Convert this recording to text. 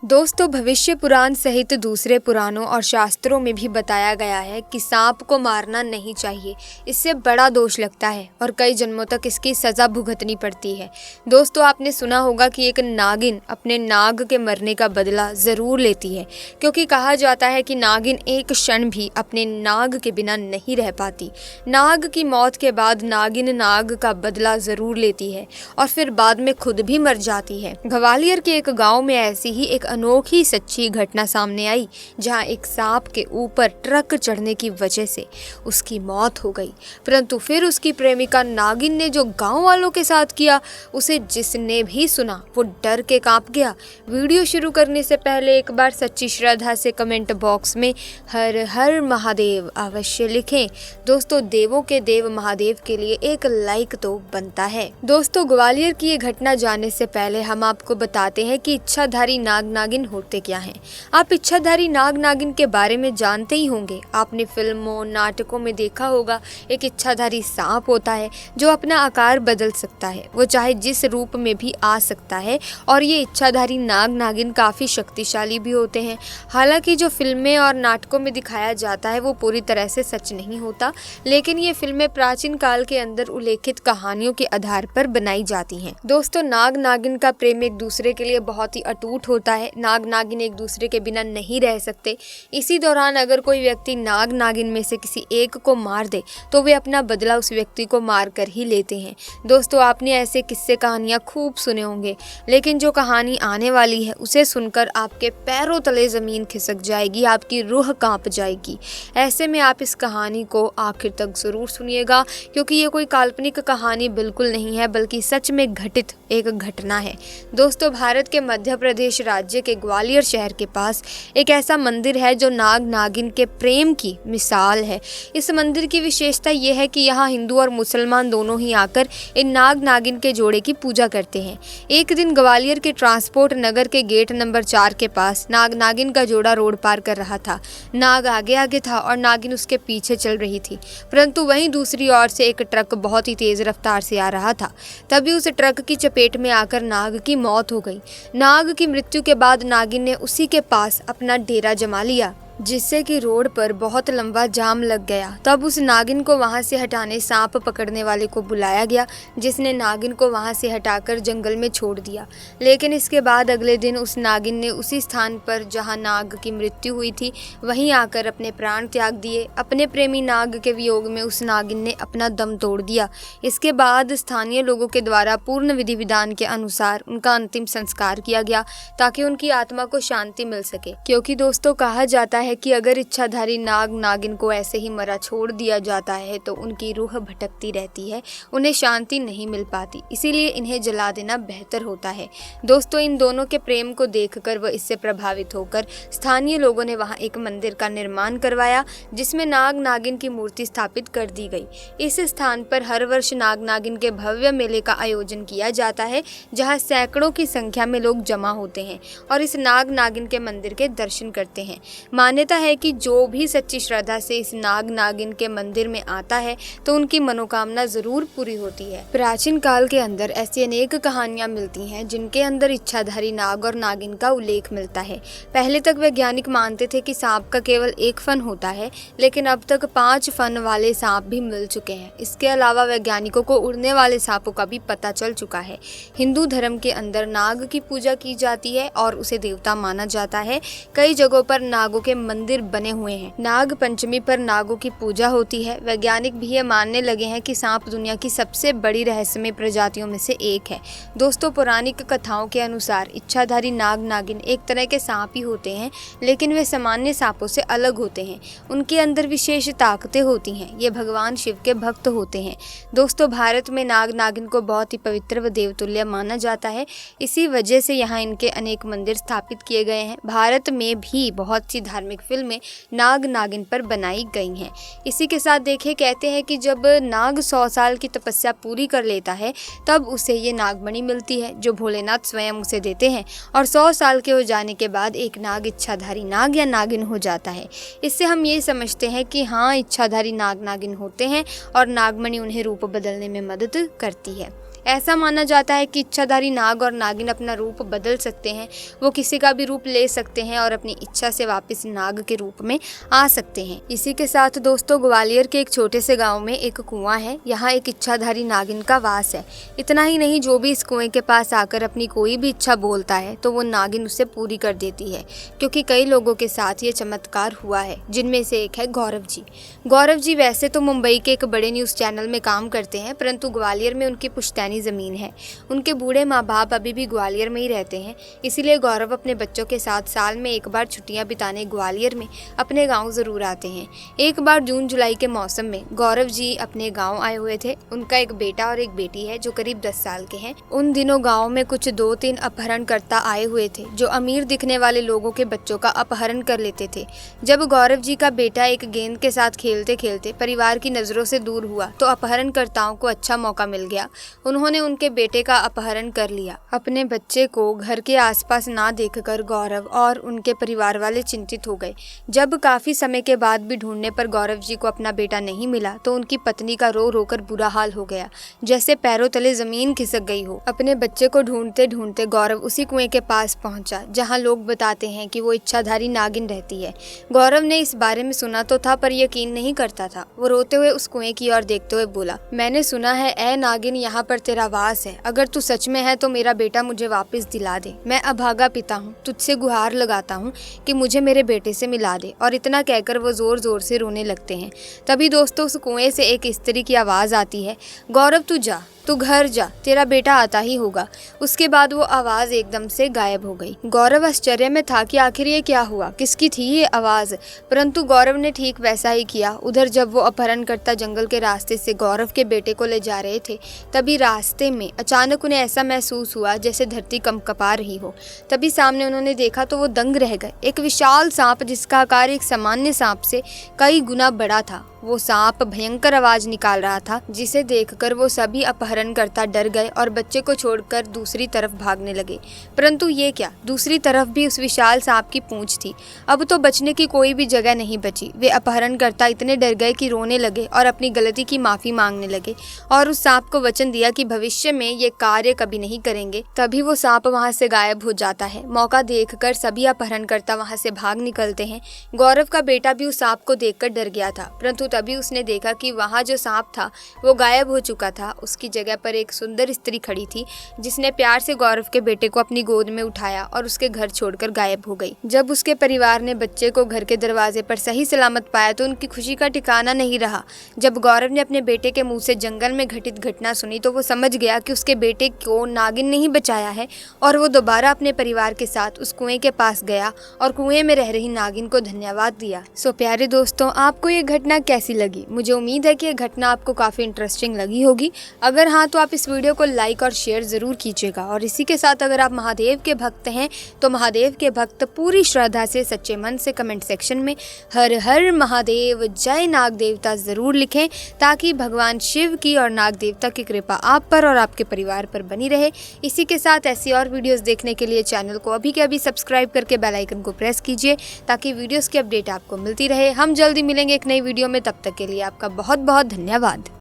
दोस्तों, भविष्य पुराण सहित दूसरे पुराणों और शास्त्रों में भी बताया गया है कि सांप को मारना नहीं चाहिए। इससे बड़ा दोष लगता है और कई जन्मों तक इसकी सजा भुगतनी पड़ती है। दोस्तों, आपने सुना होगा कि एक नागिन अपने नाग के मरने का बदला जरूर लेती है, क्योंकि कहा जाता है कि नागिन एक क्षण भी अपने नाग के बिना नहीं रह पाती। नाग की मौत के बाद नागिन नाग का बदला जरूर लेती है और फिर बाद में खुद भी मर जाती है। ग्वालियर के एक गाँव में ऐसी ही एक अनोखी सच्ची घटना सामने आई, जहां एक सांप के ऊपर ट्रक चढ़ने की वजह से उसकी मौत हो गई। परंतु फिर उसकी प्रेमिका नागिन ने जो गांव वालों के साथ किया, उसे जिसने भी सुना वो डर के कांप गया। वीडियो शुरू करने से पहले एक बार सच्ची श्रद्धा से कमेंट बॉक्स में हर हर महादेव अवश्य लिखें। दोस्तों, देवों के देव महादेव के लिए एक लाइक तो बनता है। दोस्तों, ग्वालियर की ये घटना जानने से पहले हम आपको बताते हैं कि इच्छाधारी नाग नागिन होते क्या हैं। आप इच्छाधारी नाग नागिन के बारे में जानते ही होंगे। आपने फिल्मों नाटकों में देखा होगा, एक इच्छाधारी सांप होता है जो अपना आकार बदल सकता है। वो चाहे जिस रूप में भी आ सकता है और ये इच्छाधारी नाग नागिन काफ़ी शक्तिशाली भी होते हैं। हालांकि जो फिल्में और नाटकों में दिखाया जाता है वो पूरी तरह से सच नहीं होता, लेकिन ये फिल्में प्राचीन काल के अंदर उल्लेखित कहानियों के आधार पर बनाई जाती हैं। दोस्तों, नाग नागिन का प्रेम एक दूसरे के लिए बहुत ही अटूट होता है। नाग नागिन एक दूसरे के बिना नहीं रह सकते। इसी दौरान अगर कोई व्यक्ति नाग नागिन में से किसी एक को मार दे तो वे अपना बदला उस व्यक्ति को मार कर ही लेते हैं। दोस्तों, आपने ऐसे किस्से कहानियां खूब सुने होंगे, लेकिन जो कहानी आने वाली है उसे सुनकर आपके पैरों तले जमीन खिसक जाएगी, आपकी रूह कांप जाएगी। ऐसे में आप इस कहानी को आखिर तक जरूर सुनिएगा, क्योंकि ये कोई काल्पनिक कहानी बिल्कुल नहीं है, बल्कि सच में घटित एक घटना है। दोस्तों, भारत के मध्य प्रदेश राज्य के ग्वालियर शहर के पास एक ऐसा मंदिर है जो नाग नागिन के प्रेम की मिसाल है। इस मंदिर की विशेषता यह है कि यहाँ हिंदू और मुसलमान दोनों ही आकर इन नाग नागिन के जोड़े की पूजा करते हैं। एक दिन ग्वालियर के ट्रांसपोर्ट नगर के गेट नंबर 4 के पास नाग नागिन का जोड़ा रोड पार कर रहा था। नाग आगे आगे था और नागिन उसके पीछे चल रही थी, परंतु वहीं दूसरी ओर से एक ट्रक बहुत ही तेज रफ्तार से आ रहा था। तभी उस ट्रक की चपेट में आकर नाग की मौत हो गई। नाग की मृत्यु के बाद नागिन ने उसी के पास अपना डेरा जमा लिया, जिससे कि रोड पर बहुत लंबा जाम लग गया। तब उस नागिन को वहां से हटाने सांप पकड़ने वाले को बुलाया गया, जिसने नागिन को वहां से हटाकर जंगल में छोड़ दिया। लेकिन इसके बाद अगले दिन उस नागिन ने उसी स्थान पर जहां नाग की मृत्यु हुई थी वहीं आकर अपने प्राण त्याग दिए। अपने प्रेमी नाग के वियोग में उस नागिन ने अपना दम तोड़ दिया। इसके बाद स्थानीय लोगों के द्वारा पूर्ण विधि विधान के अनुसार उनका अंतिम संस्कार किया गया, ताकि उनकी आत्मा को शांति मिल सके। क्योंकि दोस्तों, कहा जाता है कि अगर इच्छाधारी नाग नागिन को ऐसे ही मरा छोड़ दिया जाता है तो उनकी रूह भटकती रहती है, उन्हें शांति नहीं मिल पाती। इसीलिए इन्हें जला देना बेहतर होता है। दोस्तों, इन दोनों के प्रेम को देखकर व इससे प्रभावित होकर स्थानीय लोगों ने वहां एक मंदिर का निर्माण करवाया, जिसमें नाग नागिन की मूर्ति स्थापित कर दी गई। इस स्थान पर हर वर्ष नाग नागिन के भव्य मेले का आयोजन किया जाता है, जहाँ सैकड़ों की संख्या में लोग जमा होते हैं और इस नाग नागिन के मंदिर के दर्शन करते हैं। मान्यता है कि जो भी सच्ची श्रद्धा से इस नाग नागिन के मंदिर में आता है तो उनकी मनोकामना जरूर पूरी होती है। प्राचीन काल के अंदर ऐसी अनेक कहानियां मिलती हैं जिनके अंदर इच्छाधारी नाग और नागिन का उल्लेख मिलता है। पहले तक वैज्ञानिक मानते थे कि सांप का केवल एक फन होता है, लेकिन अब तक 5 फन वाले सांप भी मिल चुके हैं। इसके अलावा वैज्ञानिकों को उड़ने वाले सांपों का भी पता चल चुका है। हिंदू धर्म के अंदर नाग की पूजा की जाती है और उसे देवता माना जाता है। कई जगहों पर नागों के मंदिर बने हुए हैं। नाग पंचमी पर नागों की पूजा होती है। वैज्ञानिक भी ये मानने लगे हैं कि सांप दुनिया की सबसे बड़ी रहस्यमय प्रजातियों में से एक है। दोस्तों, पौराणिक कथाओं के अनुसार इच्छाधारी नाग नागिन एक तरह के सांप ही होते हैं, लेकिन वे सामान्य सांपों से अलग होते हैं। उनके अंदर विशेष ताकतें होती हैं। ये भगवान शिव के भक्त होते हैं। दोस्तों, भारत में नाग नागिन को बहुत ही पवित्र व देवतुल्य माना जाता है। इसी वजह से यहाँ इनके अनेक मंदिर स्थापित किए गए हैं। भारत में भी बहुत सी धार्मिक फिल्में नाग नागिन पर बनाई गई हैं। इसी के साथ देखिए, कहते हैं कि जब नाग 100 साल की तपस्या पूरी कर लेता है तब उसे ये नागमणि मिलती है, जो भोलेनाथ स्वयं उसे देते हैं, और 100 साल के हो जाने के बाद एक नाग इच्छाधारी नाग या नागिन हो जाता है। इससे हम ये समझते हैं कि हाँ, इच्छाधारी नाग नागिन होते हैं और नागमणि उन्हें रूप बदलने में मदद करती है। ऐसा माना जाता है कि इच्छाधारी नाग और नागिन अपना रूप बदल सकते हैं, वो किसी का भी रूप ले सकते हैं और अपनी इच्छा से वापस नाग के रूप में आ सकते हैं। इसी के साथ दोस्तों, ग्वालियर के एक छोटे से गांव में एक कुआं है, यहाँ एक इच्छाधारी नागिन का वास है। इतना ही नहीं, जो भी इस कुएं के पास आकर अपनी कोई भी इच्छा बोलता है तो वो नागिन उसे पूरी कर देती है, क्योंकि कई लोगों के साथ ये चमत्कार हुआ है, जिनमें से एक है गौरव जी। गौरव जी वैसे तो मुंबई के एक बड़े न्यूज़ चैनल में काम करते हैं, परंतु ग्वालियर में उनकी पुश्तैनी ज़मीन है। उनके बूढ़े माँ बाप अभी भी ग्वालियर में ही रहते हैं, इसीलिए गौरव अपने बच्चों के साथ साल में एक बार छुट्टियां बिताने ग्वालियर में अपने गांव ज़रूर आते हैं। एक बार जून जुलाई के मौसम में गौरव जी अपने गांव आए हुए थे। उनका एक बेटा और एक बेटी है जो करीब 10 साल के हैं। उन दिनों गाँव में कुछ 2-3 अपहरणकर्ता आए हुए थे जो अमीर दिखने वाले लोगों के बच्चों का अपहरण कर लेते थे। जब गौरव जी का बेटा एक गेंद के साथ खेलते खेलते परिवार की नज़रों से दूर हुआ तो अपहरणकर्ताओं को अच्छा मौका मिल गया। उन्होंने उनके बेटे का अपहरण कर लिया। अपने बच्चे को घर के आसपास ना देखकर गौरव और उनके परिवार वाले चिंतित हो गए। जब काफी समय के बाद भी ढूंढने पर गौरव जी को अपना बेटा नहीं मिला तो उनकी पत्नी का रो रो कर बुरा हाल हो गया, जैसे पैरों तले जमीन खिसक गई हो। अपने बच्चे को ढूंढते ढूंढते गौरव उसी कुएं के पास पहुंचा जहां लोग बताते हैं कि वो इच्छाधारी नागिन रहती है। गौरव ने इस बारे में सुना तो था, पर यकीन नहीं करता था। वो रोते हुए उस कुएं की ओर देखते हुए बोला, मैंने सुना है ए नागिन, यहाँ पर तेरा वास है। अगर तू सच में है तो मेरा बेटा मुझे वापस दिला दे। मैं अभागा पिता हूँ, तुझसे गुहार लगाता हूँ कि मुझे मेरे बेटे से मिला दे। और इतना कहकर वो जोर जोर से रोने लगते हैं। तभी दोस्तों, उस कुएं से एक स्त्री की आवाज़ आती है, गौरव तू जा, तू घर जा, तेरा बेटा आता ही होगा। उसके बाद वो आवाज़ एकदम से गायब हो गई। गौरव आश्चर्य में था कि आखिर ये क्या हुआ, किसकी थी ये आवाज़, परंतु गौरव ने ठीक वैसा ही किया। उधर जब वो अपहरणकर्ता जंगल के रास्ते से गौरव के बेटे को ले जा रहे थे, तभी रास्ते में अचानक उन्हें ऐसा महसूस हुआ जैसे धरती कंपकपा रही हो। तभी सामने उन्होंने देखा तो वो दंग रह गए। एक विशाल सांप, जिसका आकार एक सामान्य सांप से कई गुना बड़ा था। वो सांप भयंकर आवाज निकाल रहा था, जिसे देखकर वो सभी अपहरणकर्ता डर गए और बच्चे को छोड़कर दूसरी तरफ भागने लगे। परंतु ये क्या, दूसरी तरफ भी उस विशाल सांप की पूंछ थी। अब तो बचने की कोई भी जगह नहीं बची। वे अपहरणकर्ता इतने डर गए कि रोने लगे और अपनी गलती की माफी मांगने लगे और उस सांप को वचन दिया कि भविष्य में ये कार्य कभी नहीं करेंगे। तभी वो सांप वहां से गायब हो जाता है। मौका देखकर सभी अपहरणकर्ता वहां से भाग निकलते हैं। गौरव का बेटा भी उस सांप को देखकर डर गया था, परंतु तभी उसने देखा कि वहाँ जो सांप था वो गायब हो चुका था। उसकी जगह पर एक सुंदर स्त्री खड़ी थी, जिसने प्यार से गौरव के बेटे को अपनी गोद में उठाया और उसके घर छोड़कर गायब हो गई। जब उसके परिवार ने बच्चे को घर के दरवाजे पर सही सलामत पाया तो उनकी खुशी का ठिकाना नहीं रहा। जब गौरव ने अपने बेटे के मुंह से जंगल में घटित घटना सुनी तो वो समझ गया कि उसके बेटे को नागिन नहीं बचाया है, और वो दोबारा अपने परिवार के साथ उस कुएं के पास गया और कुएं में रह रही नागिन को धन्यवाद दिया। सो प्यारे दोस्तों, आपको ये घटना कैसी लगी? मुझे उम्मीद है कि ये घटना आपको काफ़ी इंटरेस्टिंग लगी होगी। अगर हाँ, तो आप इस वीडियो को लाइक और शेयर ज़रूर कीजिएगा। और इसी के साथ अगर आप महादेव के भक्त हैं तो महादेव के भक्त पूरी श्रद्धा से सच्चे मन से कमेंट सेक्शन में हर हर महादेव, जय नाग देवता ज़रूर लिखें, ताकि भगवान शिव की और नाग देवता की कृपा आप पर और आपके परिवार पर बनी रहे। इसी के साथ ऐसी और वीडियोस देखने के लिए चैनल को अभी के अभी सब्सक्राइब करके बेल आइकन को प्रेस कीजिए, ताकि वीडियोस की अपडेट आपको मिलती रहे। हम जल्दी मिलेंगे एक नई वीडियो में, तब तक के लिए आपका बहुत बहुत धन्यवाद।